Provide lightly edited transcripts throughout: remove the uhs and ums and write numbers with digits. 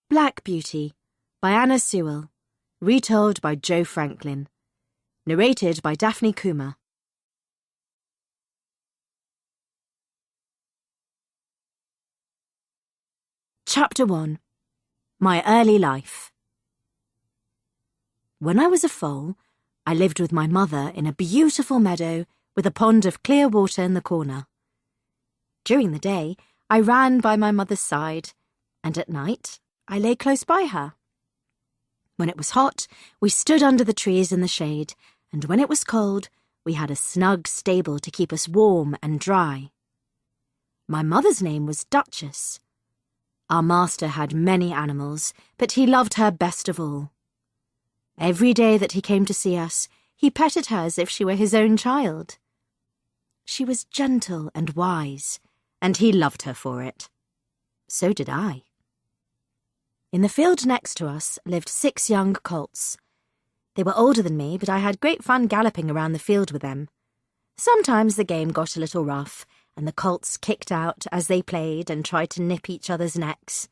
Black Beauty by Anna Sewell, retold by Joe Franklin, narrated by Daphne Kumar. Chapter 1. My Early Life. When I was a foal, I lived with my mother in a beautiful meadow with a pond of clear water in the corner. During the day, I ran by my mother's side, and at night, I lay close by her. When it was hot, we stood under the trees in the shade, and when it was cold, we had a snug stable to keep us warm and dry. My mother's name was Duchess. Our master had many animals, but he loved her best of all. Every day that he came to see us, he petted her as if she were his own child. She was gentle and wise, and he loved her for it. So did I. In the field next to us lived 6 young colts. They were older than me, but I had great fun galloping around the field with them. Sometimes the game got a little rough, and the colts kicked out as they played and tried to nip each other's necks.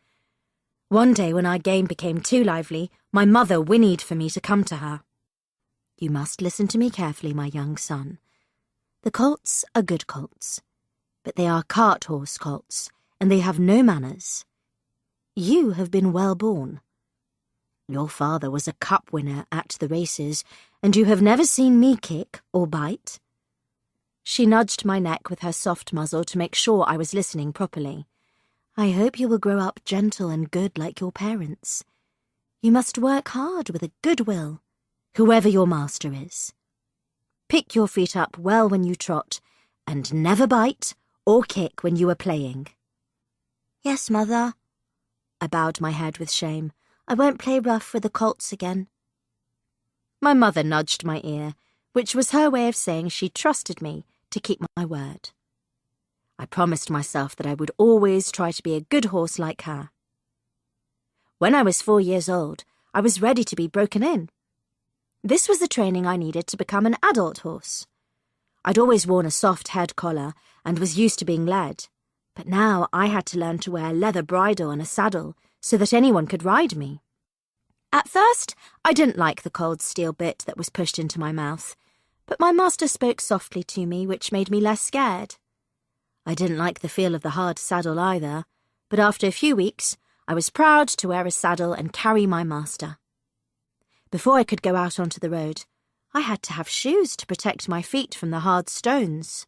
One day when our game became too lively, my mother whinnied for me to come to her. "You must listen to me carefully, my young son. The colts are good colts, but they are cart-horse colts, and they have no manners. You have been well born. Your father was a cup winner at the races, and you have never seen me kick or bite." She nudged my neck with her soft muzzle to make sure I was listening properly. "I hope you will grow up gentle and good like your parents. You must work hard with a good will, whoever your master is. Pick your feet up well when you trot, and never bite or kick when you are playing." "Yes, Mother." I bowed my head with shame. "I won't play rough with the colts again." My mother nudged my ear, which was her way of saying she trusted me to keep my word. I promised myself that I would always try to be a good horse like her. When I was 4 years old, I was ready to be broken in. This was the training I needed to become an adult horse. I'd always worn a soft head collar and was used to being led, but now I had to learn to wear a leather bridle and a saddle so that anyone could ride me. At first, I didn't like the cold steel bit that was pushed into my mouth, but my master spoke softly to me, which made me less scared. I didn't like the feel of the hard saddle either, but after a few weeks, I was proud to wear a saddle and carry my master. Before I could go out onto the road, I had to have shoes to protect my feet from the hard stones.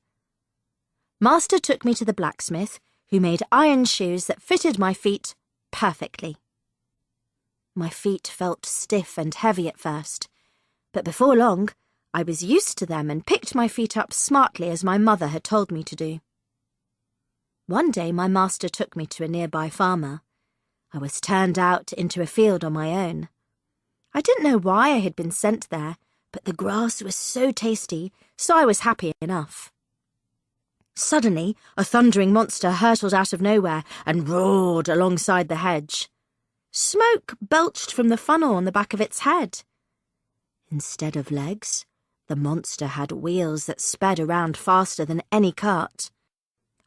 Master took me to the blacksmith, who made iron shoes that fitted my feet perfectly. My feet felt stiff and heavy at first, but before long, I was used to them and picked my feet up smartly as my mother had told me to do. One day my master took me to a nearby farmer. I was turned out into a field on my own. I didn't know why I had been sent there, but the grass was so tasty, so I was happy enough. Suddenly, a thundering monster hurtled out of nowhere and roared alongside the hedge. Smoke belched from the funnel on the back of its head. Instead of legs, the monster had wheels that sped around faster than any cart.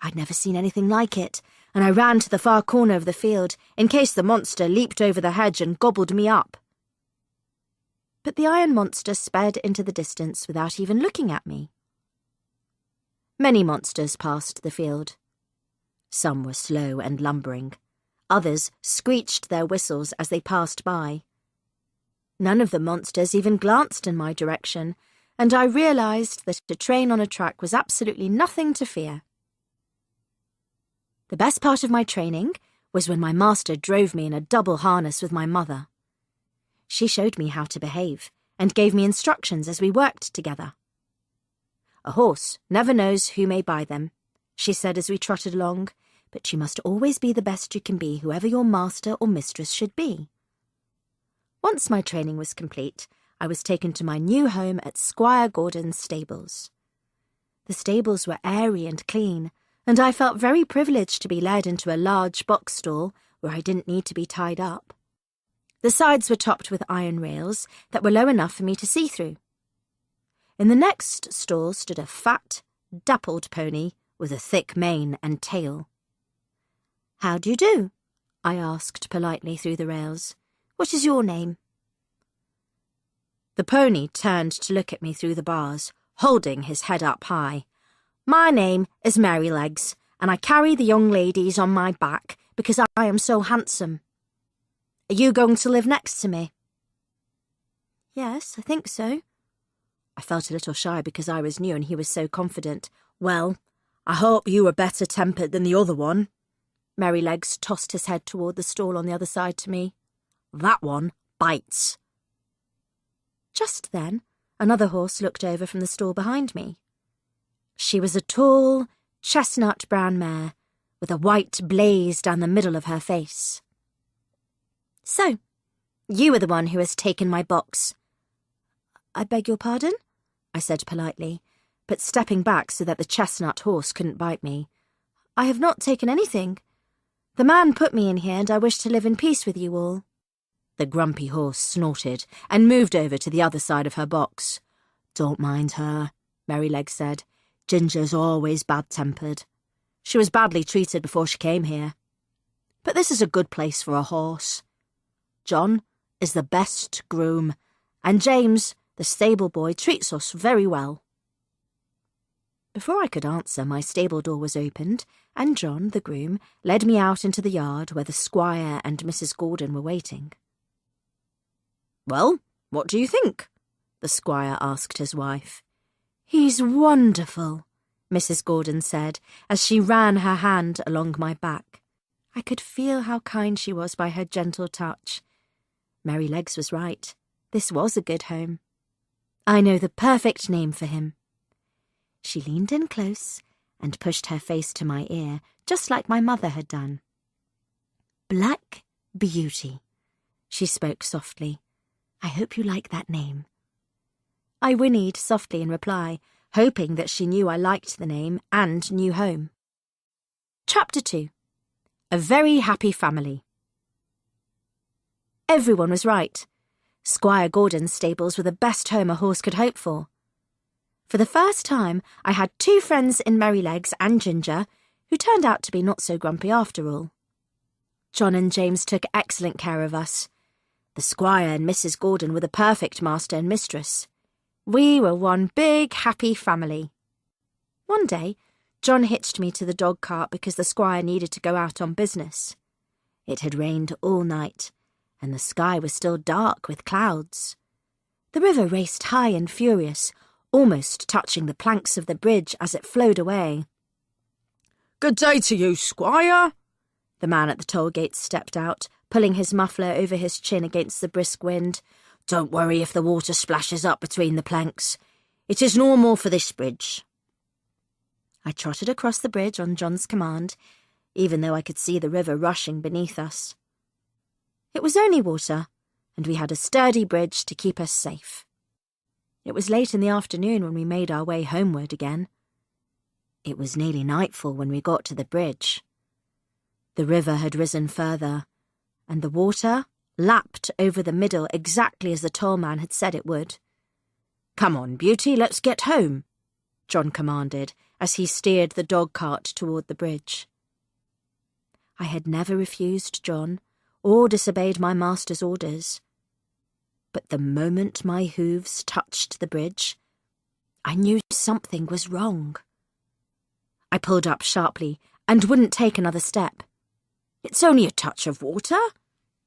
I'd never seen anything like it, and I ran to the far corner of the field in case the monster leaped over the hedge and gobbled me up. But the iron monster sped into the distance without even looking at me. Many monsters passed the field. Some were slow and lumbering. Others screeched their whistles as they passed by. None of the monsters even glanced in my direction, and I realized that a train on a track was absolutely nothing to fear. The best part of my training was when my master drove me in a double harness with my mother. She showed me how to behave and gave me instructions as we worked together. "A horse never knows who may buy them," she said as we trotted along, "but you must always be the best you can be, whoever your master or mistress should be." Once my training was complete, I was taken to my new home at Squire Gordon's stables. The stables were airy and clean, and I felt very privileged to be led into a large box stall where I didn't need to be tied up. The sides were topped with iron rails that were low enough for me to see through. In the next stall stood a fat, dappled pony with a thick mane and tail. "How do you do?" I asked politely through the rails. "What is your name?" The pony turned to look at me through the bars, holding his head up high. "My name is Merrylegs, and I carry the young ladies on my back because I am so handsome. Are you going to live next to me?" "Yes, I think so." I felt a little shy because I was new and he was so confident. "Well, I hope you are better tempered than the other one." Merrylegs tossed his head toward the stall on the other side to me. "That one bites." Just then, another horse looked over from the stall behind me. She was a tall, chestnut-brown mare with a white blaze down the middle of her face. "So, you are the one who has taken my box." "I beg your pardon?" I said politely, but stepping back so that the chestnut horse couldn't bite me. "I have not taken anything. The man put me in here and I wish to live in peace with you all." The grumpy horse snorted and moved over to the other side of her box. "Don't mind her," Merrylegs said. "Ginger's always bad-tempered. She was badly treated before she came here. But this is a good place for a horse. John is the best groom, and James, the stable boy, treats us very well." Before I could answer, my stable door was opened, and John, the groom, led me out into the yard where the squire and Mrs. Gordon were waiting. "Well, what do you think?" the squire asked his wife. "He's wonderful," Mrs. Gordon said, as she ran her hand along my back. I could feel how kind she was by her gentle touch. Merrylegs was right. This was a good home. I know the perfect name for him. She leaned in close and pushed her face to my ear, just like my mother had done. "Black Beauty," she spoke softly. "I hope you like that name." I whinnied softly in reply, hoping that she knew I liked the name and new home. Chapter 2. A Very Happy Family. Everyone was right. Squire Gordon's stables were the best home a horse could hope for. For the first time, I had 2 friends in Merrylegs and Ginger, who turned out to be not so grumpy after all. John and James took excellent care of us. The squire and Mrs. Gordon were the perfect master and mistress. We were one big, happy family. One day, John hitched me to the dog cart because the squire needed to go out on business. It had rained all night, and the sky was still dark with clouds. The river raced high and furious, almost touching the planks of the bridge as it flowed away. "Good day to you, squire." The man at the toll gate stepped out, pulling his muffler over his chin against the brisk wind. "Don't worry if the water splashes up between the planks. It is normal for this bridge." I trotted across the bridge on John's command, even though I could see the river rushing beneath us. It was only water, and we had a sturdy bridge to keep us safe. It was late in the afternoon when we made our way homeward again. It was nearly nightfall when we got to the bridge. The river had risen further, and the water lapped over the middle exactly as the tollman had said it would. "Come on, Beauty, let's get home," John commanded as he steered the dog cart toward the bridge. I had never refused John or disobeyed my master's orders. But the moment my hooves touched the bridge, I knew something was wrong. I pulled up sharply and wouldn't take another step. "It's only a touch of water,"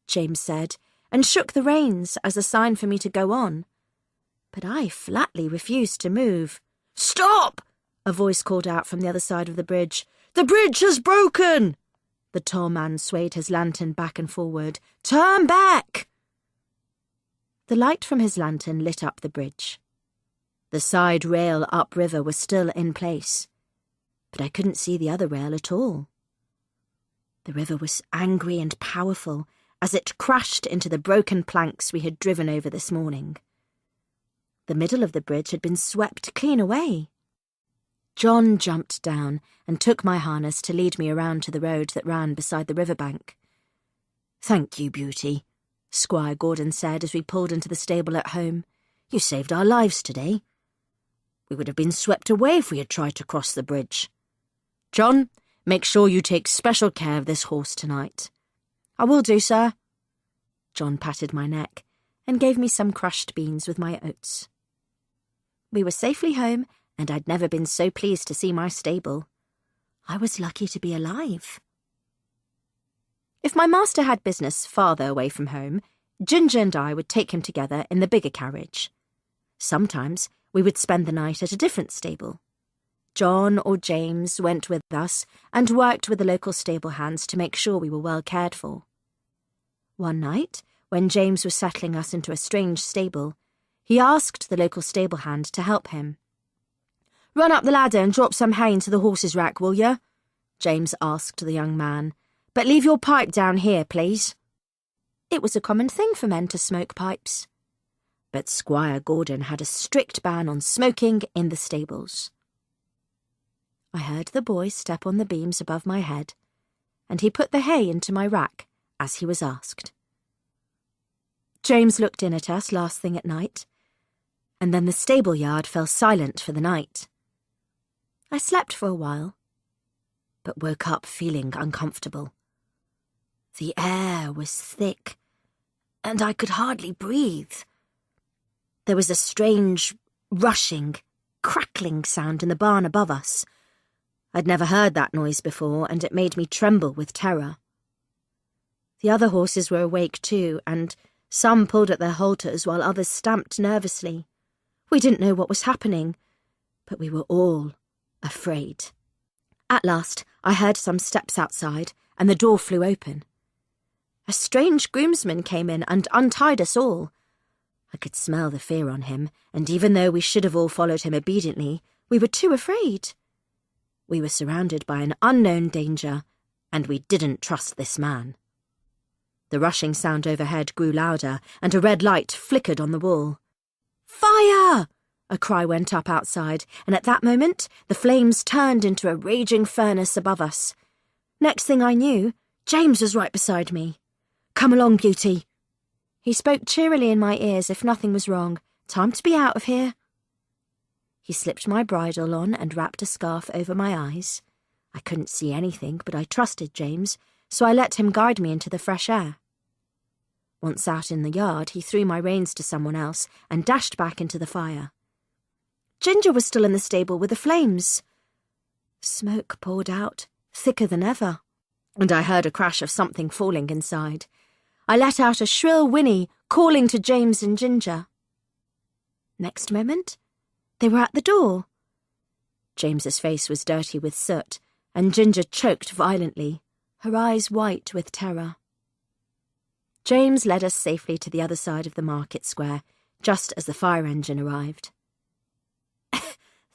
James said, and shook the reins as a sign for me to go on. But I flatly refused to move. "Stop!" a voice called out from the other side of the bridge. "The bridge has broken!" The tall man swayed his lantern back and forward. "Turn back!" The light from his lantern lit up the bridge. The side rail upriver was still in place, but I couldn't see the other rail at all. The river was angry and powerful as it crashed into the broken planks we had driven over this morning. The middle of the bridge had been swept clean away. John jumped down and took my harness to lead me around to the road that ran beside the riverbank. "Thank you, Beauty," Squire Gordon said as we pulled into the stable at home. "You saved our lives today. We would have been swept away if we had tried to cross the bridge. John, make sure you take special care of this horse tonight. I will do, sir. John patted my neck and gave me some crushed beans with my oats. We were safely home, and I'd never been so pleased to see my stable. I was lucky to be alive. If my master had business farther away from home, Ginger and I would take him together in the bigger carriage. Sometimes we would spend the night at a different stable. John or James went with us and worked with the local stable hands to make sure we were well cared for. One night, when James was settling us into a strange stable, he asked the local stable hand to help him. "Run up the ladder and drop some hay into the horse's rack, will you?" James asked the young man. "But leave your pipe down here, please." It was a common thing for men to smoke pipes. But Squire Gordon had a strict ban on smoking in the stables. I heard the boy step on the beams above my head, and he put the hay into my rack, as he was asked. James looked in at us last thing at night, and then the stable yard fell silent for the night. I slept for a while, but woke up feeling uncomfortable. The air was thick, and I could hardly breathe. There was a strange, rushing, crackling sound in the barn above us. I'd never heard that noise before, and it made me tremble with terror. The other horses were awake too, and some pulled at their halters while others stamped nervously. We didn't know what was happening, but we were all afraid. At last, I heard some steps outside, and the door flew open. A strange groomsman came in and untied us all. I could smell the fear on him, and even though we should have all followed him obediently, we were too afraid. We were surrounded by an unknown danger, and we didn't trust this man. The rushing sound overhead grew louder, and a red light flickered on the wall. "Fire!" a cry went up outside, and at that moment the flames turned into a raging furnace above us. Next thing I knew, James was right beside me. "Come along, Beauty." He spoke cheerily in my ears if nothing was wrong. "Time to be out of here." He slipped my bridle on and wrapped a scarf over my eyes. I couldn't see anything, but I trusted James, so I let him guide me into the fresh air. Once out in the yard, he threw my reins to someone else and dashed back into the fire. Ginger was still in the stable with the flames. Smoke poured out, thicker than ever, and I heard a crash of something falling inside. I let out a shrill whinny, calling to James and Ginger. Next moment, they were at the door. James's face was dirty with soot, and Ginger choked violently, her eyes white with terror. James led us safely to the other side of the market square, just as the fire engine arrived.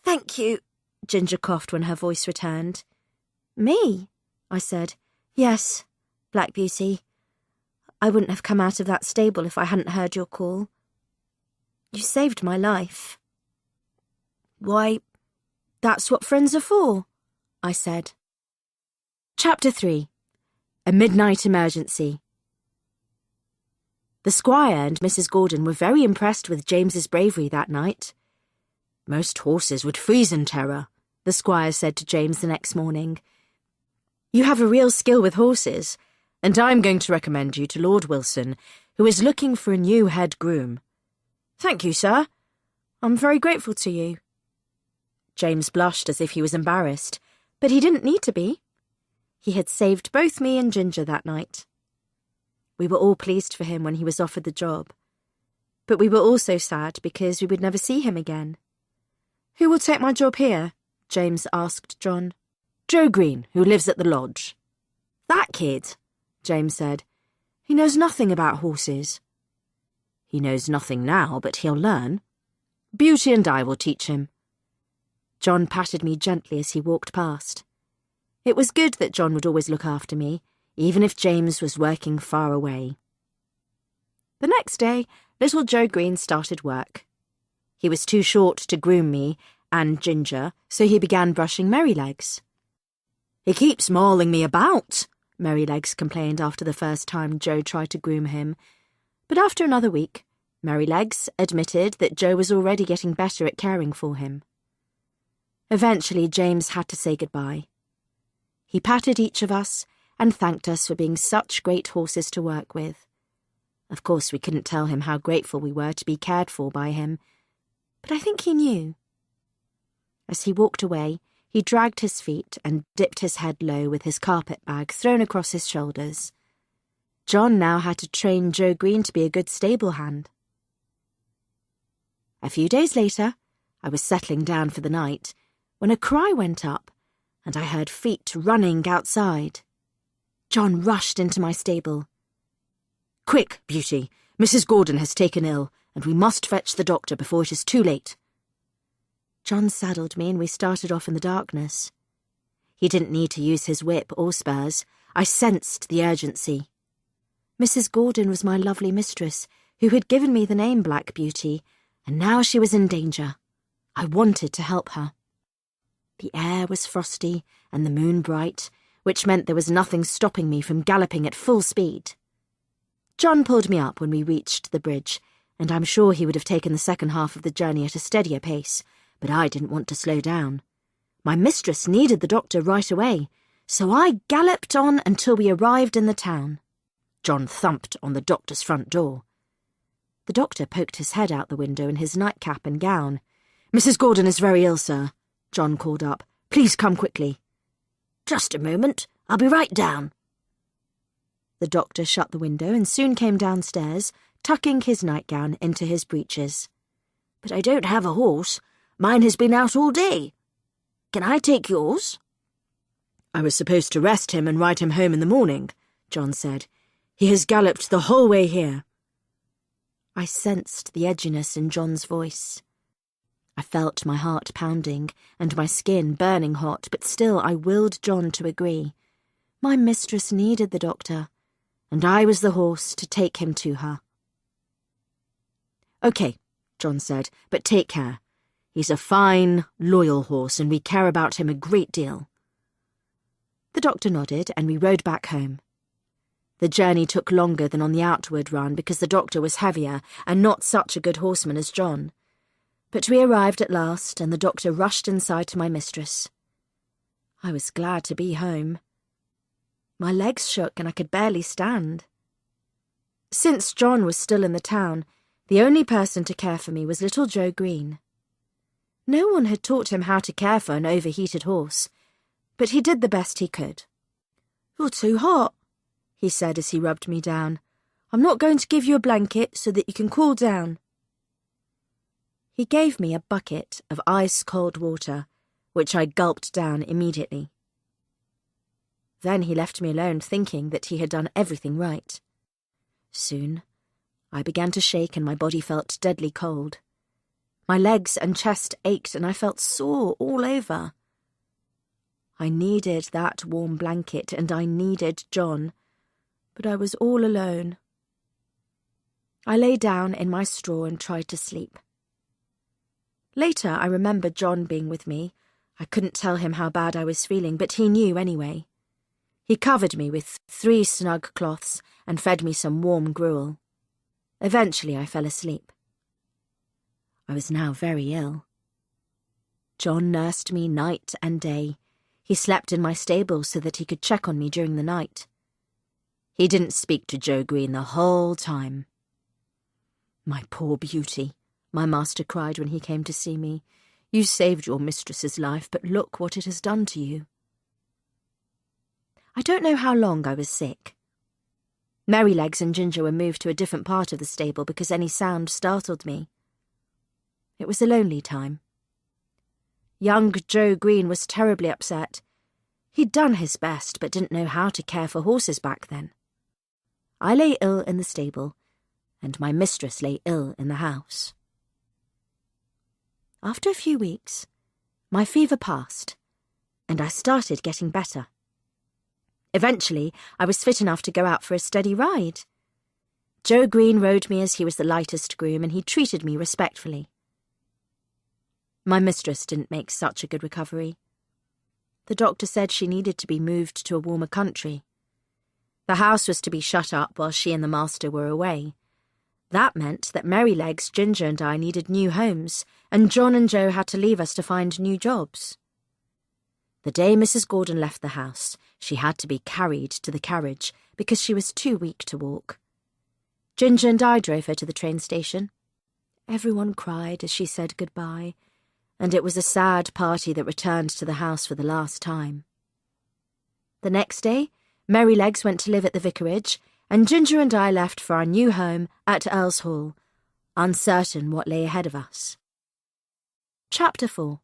"Thank you," Ginger coughed when her voice returned. "Me?" I said. "Yes, Black Beauty. I wouldn't have come out of that stable if I hadn't heard your call. You saved my life." "Why, that's what friends are for," I said. Chapter 3. A Midnight Emergency. The Squire and Mrs. Gordon were very impressed with James's bravery that night. "Most horses would freeze in terror," the Squire said to James the next morning. "You have a real skill with horses, and I'm going to recommend you to Lord Wilson, who is looking for a new head groom." "Thank you, sir. I'm very grateful to you." James blushed as if he was embarrassed, but he didn't need to be. He had saved both me and Ginger that night. We were all pleased for him when he was offered the job, but we were also sad because we would never see him again. "Who will take my job here?" James asked John. "Joe Green, who lives at the lodge." "That kid," James said. "He knows nothing about horses." "He knows nothing now, but he'll learn. Beauty and I will teach him." John patted me gently as he walked past. It was good that John would always look after me, even if James was working far away. The next day, little Joe Green started work. He was too short to groom me and Ginger, so he began brushing Merrylegs. "He keeps mauling me about," Merrylegs complained after the first time Joe tried to groom him. But after another week, Merrylegs admitted that Joe was already getting better at caring for him. Eventually, James had to say goodbye. He patted each of us and thanked us for being such great horses to work with. Of course, we couldn't tell him how grateful we were to be cared for by him, but I think he knew. As he walked away, he dragged his feet and dipped his head low with his carpet bag thrown across his shoulders. John now had to train Joe Green to be a good stable hand. A few days later, I was settling down for the night when a cry went up and I heard feet running outside. John rushed into my stable. "Quick, Beauty! Mrs. Gordon has taken ill, and we must fetch the doctor before it is too late." John saddled me and we started off in the darkness. He didn't need to use his whip or spurs. I sensed the urgency. Mrs. Gordon was my lovely mistress, who had given me the name Black Beauty, and now she was in danger. I wanted to help her. The air was frosty and the moon bright, which meant there was nothing stopping me from galloping at full speed. John pulled me up when we reached the bridge, and I'm sure he would have taken the second half of the journey at a steadier pace, but I didn't want to slow down. My mistress needed the doctor right away, so I galloped on until we arrived in the town. John thumped on the doctor's front door. The doctor poked his head out the window in his nightcap and gown. "Mrs. Gordon is very ill, sir," John called up. "Please come quickly." "Just a moment. I'll be right down." The doctor shut the window and soon came downstairs, tucking his nightgown into his breeches. "But I don't have a horse. Mine has been out all day. Can I take yours?" "I was supposed to rest him and ride him home in the morning," John said. "He has galloped the whole way here." I sensed the edginess in John's voice. I felt my heart pounding and my skin burning hot, but still I willed John to agree. My mistress needed the doctor, and I was the horse to take him to her. "Okay," John said, "but take care. He's a fine, loyal horse, and we care about him a great deal." The doctor nodded, and we rode back home. The journey took longer than on the outward run because the doctor was heavier and not such a good horseman as John. But we arrived at last, and the doctor rushed inside to my mistress. I was glad to be home. My legs shook and I could barely stand. Since John was still in the town, the only person to care for me was little Joe Green. No one had taught him how to care for an overheated horse, but he did the best he could. "You're too hot," he said as he rubbed me down. "I'm not going to give you a blanket so that you can cool down." He gave me a bucket of ice-cold water, which I gulped down immediately. Then he left me alone, thinking that he had done everything right. Soon, I began to shake and my body felt deadly cold. My legs and chest ached and I felt sore all over. I needed that warm blanket and I needed John, but I was all alone. I lay down in my straw and tried to sleep. Later, I remembered John being with me. I couldn't tell him how bad I was feeling, but he knew anyway. He covered me with 3 snug cloths and fed me some warm gruel. Eventually, I fell asleep. I was now very ill. John nursed me night and day. He slept in my stable so that he could check on me during the night. He didn't speak to Joe Green the whole time. "My poor Beauty," my master cried when he came to see me. "You saved your mistress's life, but look what it has done to you." I don't know how long I was sick. Merrylegs and Ginger were moved to a different part of the stable because any sound startled me. It was a lonely time. Young Joe Green was terribly upset. He'd done his best, but didn't know how to care for horses back then. I lay ill in the stable, and my mistress lay ill in the house. After a few weeks, my fever passed, and I started getting better. Eventually, I was fit enough to go out for a steady ride. Joe Green rode me as he was the lightest groom, and he treated me respectfully. My mistress didn't make such a good recovery. The doctor said she needed to be moved to a warmer country. The house was to be shut up while she and the master were away. That meant that Merrylegs, Ginger and I needed new homes, and John and Joe had to leave us to find new jobs. The day Mrs. Gordon left the house, She had to be carried to the carriage because she was too weak to walk. Ginger and I drove her to the train station. Everyone cried as she said goodbye, and it was a sad party that returned to the house for the last time. The next day, Merrylegs went to live at the vicarage, and Ginger and I left for our new home at Earl's Hall, uncertain what lay ahead of us. Chapter 4.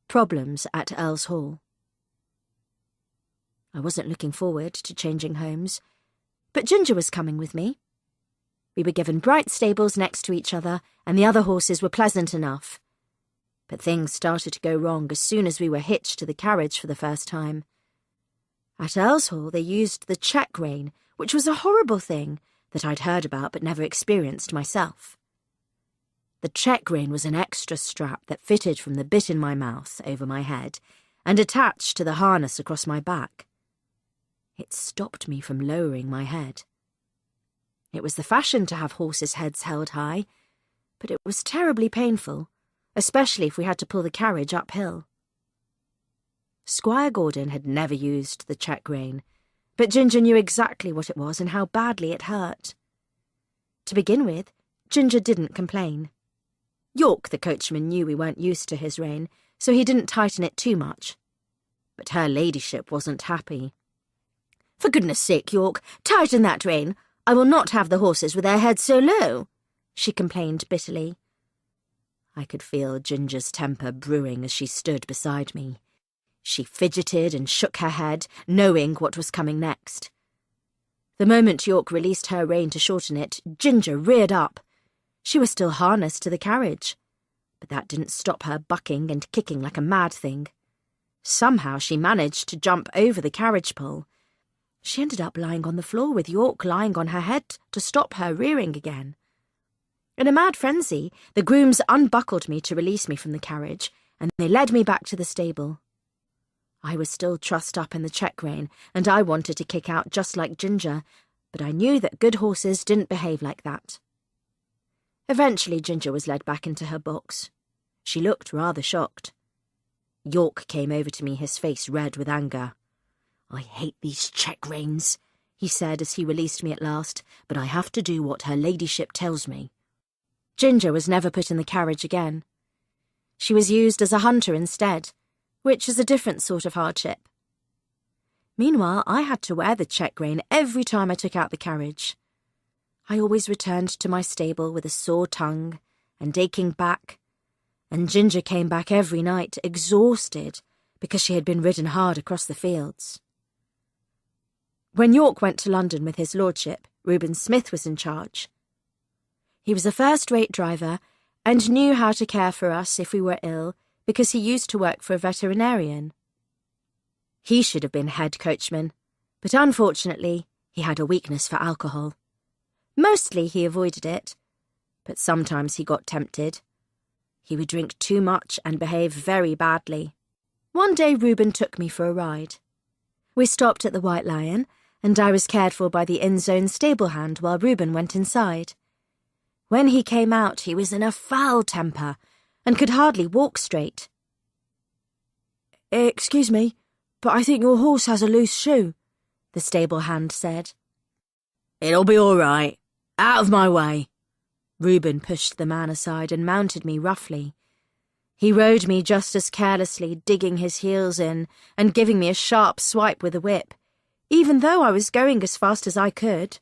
Problems at Earl's Hall. I wasn't looking forward to changing homes, but Ginger was coming with me. We were given bright stables next to each other, and the other horses were pleasant enough. But things started to go wrong as soon as we were hitched to the carriage for the first time. At Earl's Hall they used the check rein, which was a horrible thing that I'd heard about but never experienced myself. The check rein was an extra strap that fitted from the bit in my mouth over my head and attached to the harness across my back. It stopped me from lowering my head. It was the fashion to have horses' heads held high, but it was terribly painful, especially if we had to pull the carriage uphill. Squire Gordon had never used the check rein, but Ginger knew exactly what it was and how badly it hurt. To begin with, Ginger didn't complain. York, the coachman, knew we weren't used to his rein, so he didn't tighten it too much. But her ladyship wasn't happy. "For goodness sake, York, tighten that rein. I will not have the horses with their heads so low," she complained bitterly. I could feel Ginger's temper brewing as she stood beside me. She fidgeted and shook her head, knowing what was coming next. The moment York released her rein to shorten it, Ginger reared up. She was still harnessed to the carriage, but that didn't stop her bucking and kicking like a mad thing. Somehow she managed to jump over the carriage pole. She ended up lying on the floor with York lying on her head to stop her rearing again. In a mad frenzy, the grooms unbuckled me to release me from the carriage, and they led me back to the stable. I was still trussed up in the check rein, and I wanted to kick out just like Ginger, but I knew that good horses didn't behave like that. Eventually Ginger was led back into her box. She looked rather shocked. York came over to me, his face red with anger. "I hate these check reins," he said as he released me at last, "but I have to do what her ladyship tells me." Ginger was never put in the carriage again. She was used as a hunter instead, which is a different sort of hardship. Meanwhile, I had to wear the check rein every time I took out the carriage. I always returned to my stable with a sore tongue and aching back, and Ginger came back every night exhausted because she had been ridden hard across the fields. When York went to London with his lordship, Reuben Smith was in charge. He was a first-rate driver and knew how to care for us if we were ill because he used to work for a veterinarian. He should have been head coachman, but unfortunately he had a weakness for alcohol. Mostly he avoided it, but sometimes he got tempted. He would drink too much and behave very badly. One day Reuben took me for a ride. We stopped at the White Lion, and I was cared for by the in-zone stable hand while Reuben went inside. When he came out, he was in a foul temper and could hardly walk straight. "Excuse me, but I think your horse has a loose shoe," the stable hand said. "It'll be all right. Out of my way." Reuben pushed the man aside and mounted me roughly. He rode me just as carelessly, digging his heels in and giving me a sharp swipe with the whip, even though I was going as fast as I could.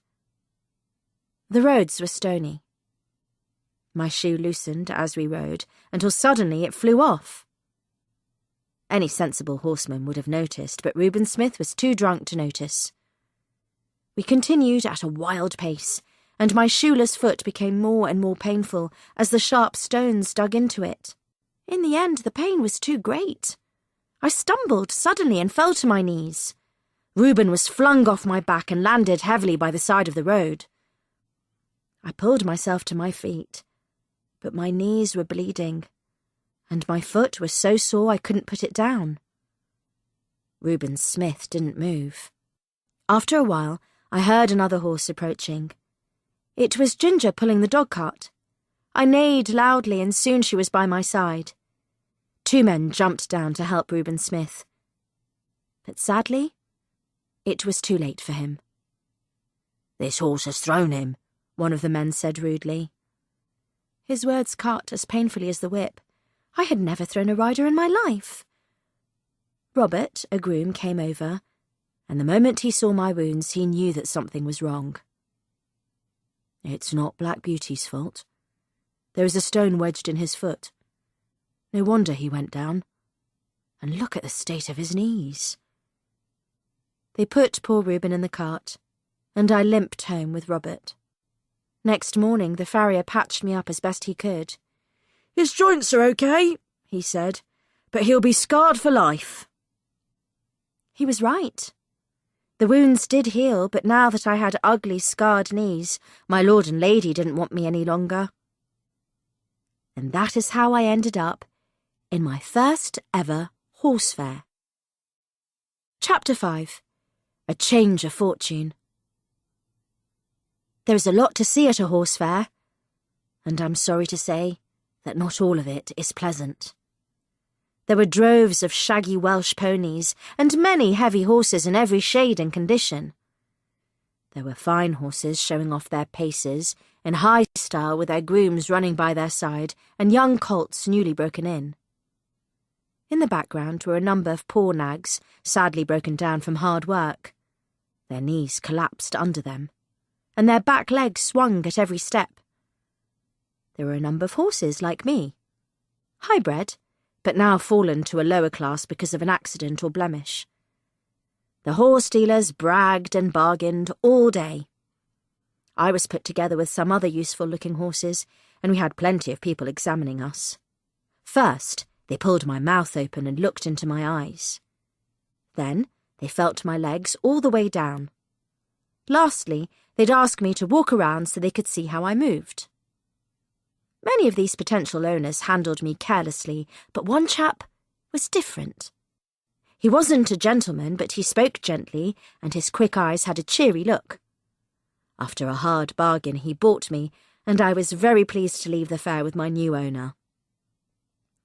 The roads were stony. My shoe loosened as we rode, until suddenly it flew off. Any sensible horseman would have noticed, but Reuben Smith was too drunk to notice. We continued at a wild pace, and my shoeless foot became more and more painful as the sharp stones dug into it. In the end, the pain was too great. I stumbled suddenly and fell to my knees. Reuben was flung off my back and landed heavily by the side of the road. I pulled myself to my feet, but my knees were bleeding, and my foot was so sore I couldn't put it down. Reuben Smith didn't move. After a while, I heard another horse approaching. It was Ginger pulling the dog-cart. I neighed loudly, and soon she was by my side. 2 men jumped down to help Reuben Smith. But sadly, It was too late for him. "This horse has thrown him," one of the men said rudely. His words cut as painfully as the whip. I had never thrown a rider in my life. Robert, a groom, came over, and the moment he saw my wounds, he knew that something was wrong. "It's not Black Beauty's fault. There is a stone wedged in his foot. No wonder he went down. And look at the state of his knees." They put poor Reuben in the cart, and I limped home with Robert. Next morning, the farrier patched me up as best he could. "His joints are okay," he said, "but he'll be scarred for life." He was right. The wounds did heal, but now that I had ugly, scarred knees, my lord and lady didn't want me any longer. And that is how I ended up in my first ever horse fair. Chapter 5. A Change of Fortune. There is a lot to see at a horse fair, and I'm sorry to say that not all of it is pleasant. There were droves of shaggy Welsh ponies and many heavy horses in every shade and condition. There were fine horses showing off their paces in high style with their grooms running by their side and young colts newly broken in. In the background were a number of poor nags, sadly broken down from hard work. Their knees collapsed under them, and their back legs swung at every step. There were a number of horses like me, high-bred, but now fallen to a lower class because of an accident or blemish. The horse dealers bragged and bargained all day. I was put together with some other useful-looking horses, and we had plenty of people examining us. First, they pulled my mouth open and looked into my eyes. Then, they felt my legs all the way down. Lastly, they'd ask me to walk around so they could see how I moved. Many of these potential owners handled me carelessly, but one chap was different. He wasn't a gentleman, but he spoke gently, and his quick eyes had a cheery look. After a hard bargain, he bought me, and I was very pleased to leave the fair with my new owner.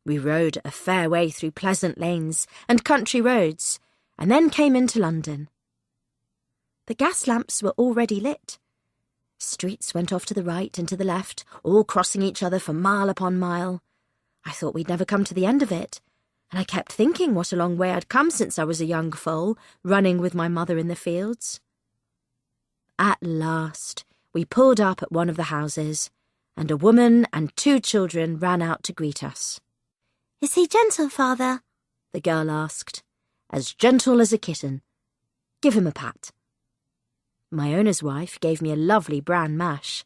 We rode a fair way through pleasant lanes and country roads, and then came into London. The gas lamps were already lit. Streets went off to the right and to the left, all crossing each other for mile upon mile. I thought we'd never come to the end of it, and I kept thinking what a long way I'd come since I was a young foal, running with my mother in the fields. At last, we pulled up at one of the houses, and a woman and 2 children ran out to greet us. "Is he gentle, father?" the girl asked. "As gentle as a kitten. Give him a pat." My owner's wife gave me a lovely bran mash.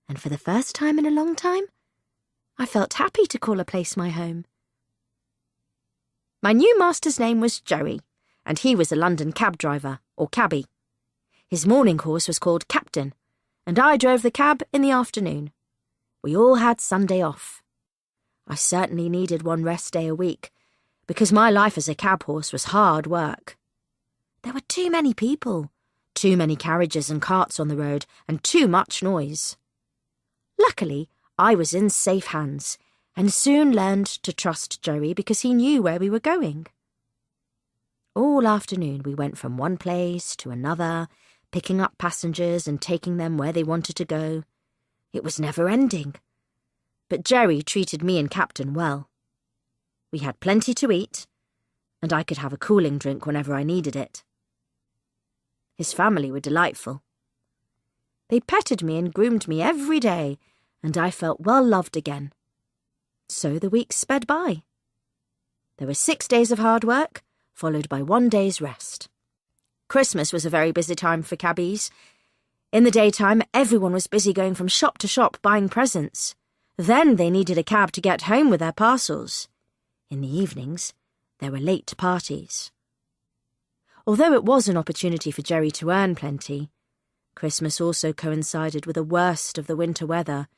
And for the first time in a long time, I felt happy to call a place my home. My new master's name was Joey, and he was a London cab driver, or cabbie. His morning horse was called Captain, and I drove the cab in the afternoon. We all had Sunday off. I certainly needed one rest day a week, because my life as a cab horse was hard work. There were too many people, too many carriages and carts on the road, and too much noise. Luckily, I was in safe hands, and soon learned to trust Joey because he knew where we were going. All afternoon we went from one place to another, picking up passengers and taking them where they wanted to go. It was never ending. But Jerry treated me and Captain well. We had plenty to eat, and I could have a cooling drink whenever I needed it. His family were delightful. They petted me and groomed me every day, and I felt well loved again. So the weeks sped by. There were 6 days of hard work, followed by 1 day's rest. Christmas was a very busy time for cabbies. In the daytime, everyone was busy going from shop to shop buying presents. Then they needed a cab to get home with their parcels. In the evenings, there were late parties. Although it was an opportunity for Jerry to earn plenty, Christmas also coincided with the worst of the winter weather,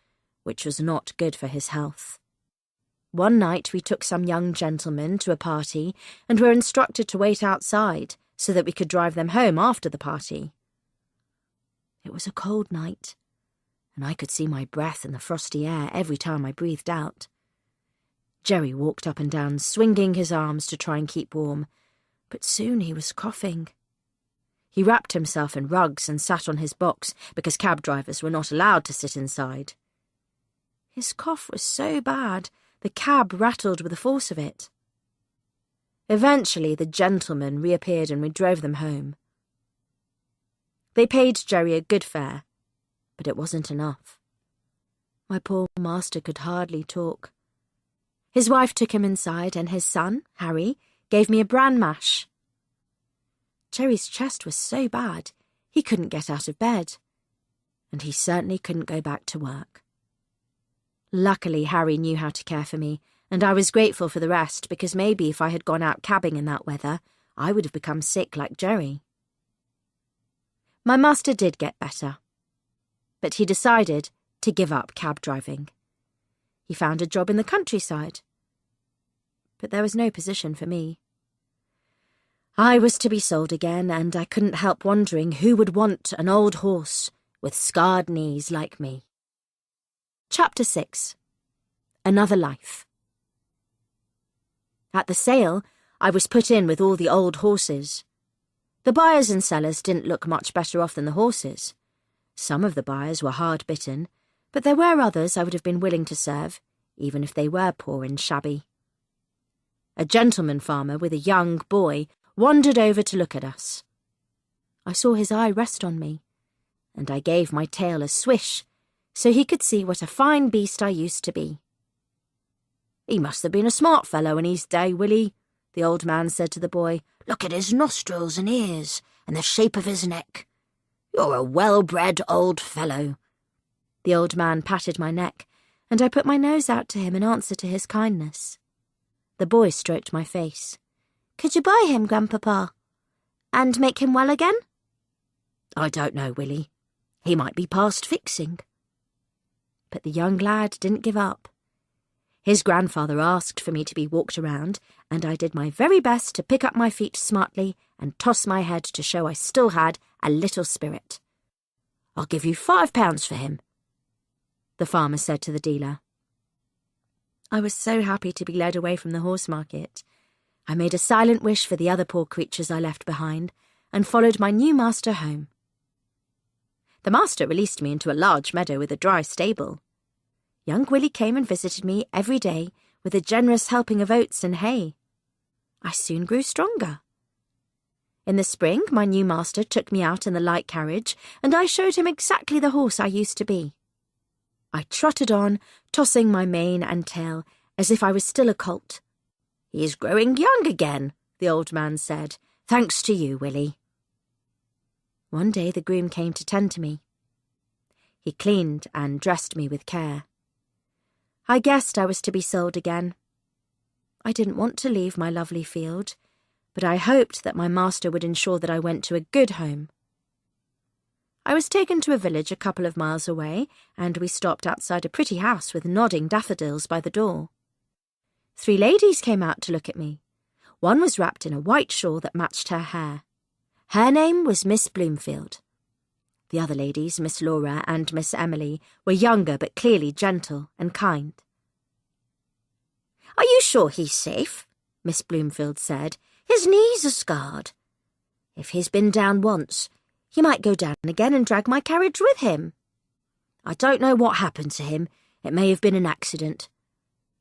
which was not good for his health. One night we took some young gentlemen to a party and were instructed to wait outside so that we could drive them home after the party. It was a cold night, and I could see my breath in the frosty air every time I breathed out. Jerry walked up and down, swinging his arms to try and keep warm, but soon he was coughing. He wrapped himself in rugs and sat on his box because cab drivers were not allowed to sit inside. His cough was so bad, the cab rattled with the force of it. Eventually, the gentleman reappeared and we drove them home. They paid Jerry a good fare, but it wasn't enough. My poor master could hardly talk. His wife took him inside and his son, Harry, gave me a bran mash. Jerry's chest was so bad, he couldn't get out of bed, and he certainly couldn't go back to work. Luckily, Harry knew how to care for me, and I was grateful for the rest because maybe if I had gone out cabbing in that weather, I would have become sick like Jerry. My master did get better, but he decided to give up cab driving. He found a job in the countryside, but there was no position for me. I was to be sold again, and I couldn't help wondering who would want an old horse with scarred knees like me. Chapter 6. Another Life. At the sale, I was put in with all the old horses. The buyers and sellers didn't look much better off than the horses. Some of the buyers were hard-bitten, but there were others I would have been willing to serve, even if they were poor and shabby. A gentleman farmer with a young boy wandered over to look at us. I saw his eye rest on me, and I gave my tail a swish so he could see what a fine beast I used to be. "He must have been a smart fellow in his day, Willie," the old man said to the boy. "Look at his nostrils and ears and the shape of his neck. You're a well-bred old fellow." The old man patted my neck, and I put my nose out to him in answer to his kindness. The boy stroked my face. Could you buy him, Grandpapa? And make him well again? "I don't know, Willie. He might be past fixing." But the young lad didn't give up. His grandfather asked for me to be walked around, and I did my very best to pick up my feet smartly and toss my head to show I still had a little spirit. "I'll give you £5 for him," the farmer said to the dealer. I was so happy to be led away from the horse market. I made a silent wish for the other poor creatures I left behind and followed my new master home. The master released me into a large meadow with a dry stable. Young Willie came and visited me every day with a generous helping of oats and hay. I soon grew stronger. In the spring, my new master took me out in the light carriage, and I showed him exactly the horse I used to be. I trotted on, tossing my mane and tail as if I was still a colt. "He's growing young again," the old man said. "Thanks to you, Willie." One day the groom came to tend to me. He cleaned and dressed me with care. I guessed I was to be sold again. I didn't want to leave my lovely field, but I hoped that my master would ensure that I went to a good home. I was taken to a village a couple of miles away, and we stopped outside a pretty house with nodding daffodils by the door. 3 ladies came out to look at me. One was wrapped in a white shawl that matched her hair. Her name was Miss Bloomfield. The other ladies, Miss Laura and Miss Emily, were younger but clearly gentle and kind. "Are you sure he's safe?" Miss Bloomfield said. "His knees are scarred. If he's been down once, he might go down again and drag my carriage with him." "I don't know what happened to him. It may have been an accident.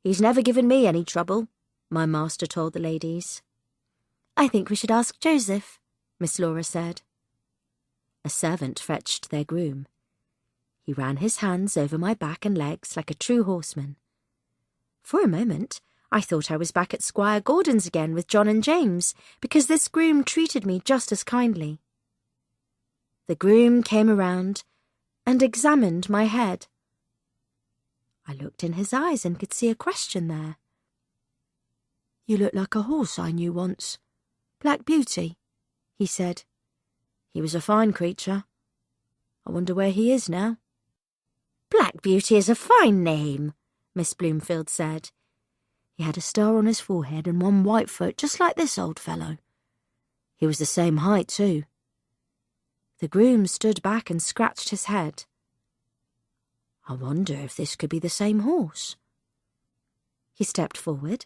He's never given me any trouble," my master told the ladies. "I think we should ask Joseph," Miss Laura said. A servant fetched their groom. He ran his hands over my back and legs like a true horseman. For a moment, I thought I was back at Squire Gordon's again with John and James, because this groom treated me just as kindly. The groom came around and examined my head. I looked in his eyes and could see a question there. "You look like a horse I knew once. Black Beauty," he said. "He was a fine creature. I wonder where he is now." "Black Beauty is a fine name," Miss Bloomfield said. "He had a star on his forehead and one white foot, just like this old fellow. He was the same height, too." The groom stood back and scratched his head. "I wonder if this could be the same horse." He stepped forward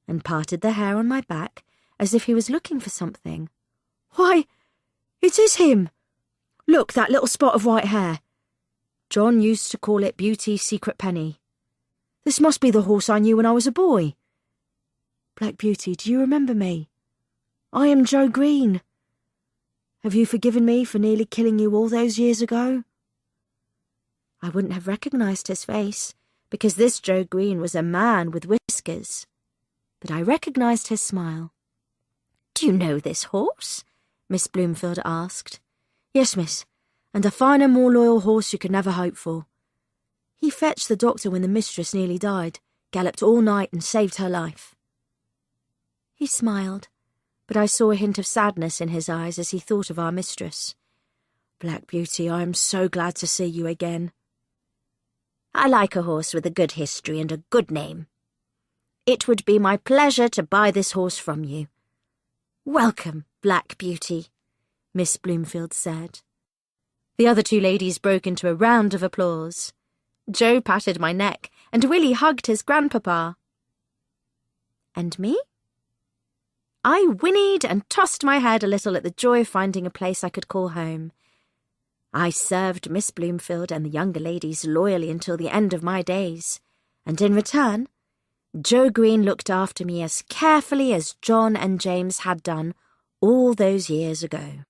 and parted the hair on my back as if he was looking for something. "Why, It is him! Look, that little spot of white hair. John used to call it Beauty's secret penny. This must be the horse I knew when I was a boy. Black Beauty, do you remember me? I am Joe Green. Have you forgiven me for nearly killing you all those years ago? I wouldn't have recognised his face, because this Joe Green was a man with whiskers. But I recognised his smile. Do you know this horse? Miss Bloomfield asked. Yes, miss, and a finer, more loyal horse you could never hope for. He fetched the doctor when the mistress nearly died, galloped all night and saved her life. He smiled, but I saw a hint of sadness in his eyes as he thought of our mistress. Black Beauty, I am so glad to see you again. I like a horse with a good history and a good name. It would be my pleasure to buy this horse from you. Welcome, Black Beauty, Miss Bloomfield said. The other two ladies broke into a round of applause. Joe patted my neck, and Willie hugged his grandpapa. And me? I whinnied and tossed my head a little at the joy of finding a place I could call home. I served Miss Bloomfield and the younger ladies loyally until the end of my days, and in return, Joe Green looked after me as carefully as John and James had done all those years ago.